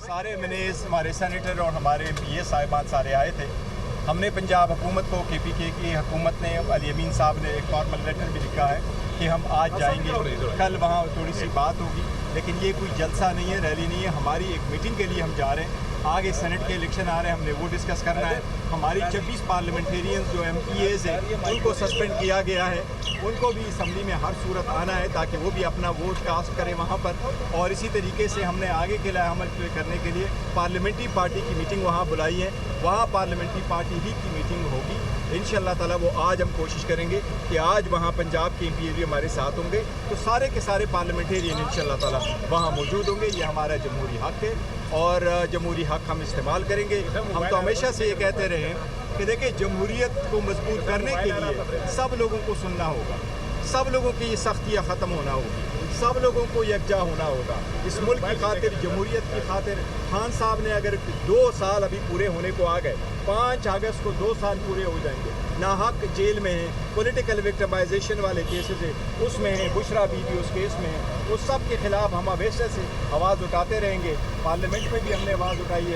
सारे मिनेज हमारे सेनेटर और हमारे MP साहिबान सारे आए थे। हमने पंजाब हुकूमत को KPK की हुकूमत ने अली अमीन साहब ने एक फॉर्मल लेटर भी लिखा है कि हम आज जाएंगे, कल वहाँ थोड़ी सी बात होगी, लेकिन ये कोई जलसा नहीं है, रैली नहीं है, हमारी एक मीटिंग के लिए हम जा रहे हैं। आगे सेनेट के इलेक्शन आ रहे हैं, हमने वो डिस्कस करना है। हमारी 26 पार्लियामेंटेरियंस जो MPAs हैं उनको सस्पेंड किया गया है, उनको भी असम्बली में हर सूरत आना है ताकि वो भी अपना वोट कास्ट करें वहाँ पर। और इसी तरीके से हमने आगे के अमल करने के लिए पार्लियामेंट्री पार्टी की मीटिंग वहाँ बुलाई है, वहाँ पार्लियामेंट्री पार्टी ही की मीटिंग होगी इंशाअल्लाह ताला। वो आज हम कोशिश करेंगे कि आज वहाँ पंजाब के MPAs भी हमारे साथ होंगे, तो सारे के सारे पार्लियामेंटेरियन इंशाअल्लाह ताला वहाँ मौजूद होंगे। ये हमारा जमहूरी हक़ है और जमहूरी हक़ हम इस्तेमाल करेंगे। हम तो हमेशा से ये कहते रहे हैं कि देखिए, जमहूरियत को मजबूत करने के लिए सब लोगों को सुनना होगा, सब लोगों की ये सख्तियाँ ख़त्म होना होगी, सब लोगों को यकजा होना होगा। इस मुल्क की खातिर, जमहूरियत की खातिर खान साहब ने अगर 2 साल अभी पूरे होने को आ गए, 5 अगस्त को 2 साल पूरे हो जाएंगे, नाहक जेल में हैं, पॉलिटिकल विक्टिमाइजेशन वाले केसेस है उसमें हैं, बुशरा बीबी उस केस में है, उस सब के ख़िलाफ़ हम हमेशा से आवाज़ उठाते रहेंगे। पार्लियामेंट में भी हमने आवाज़ उठाई है,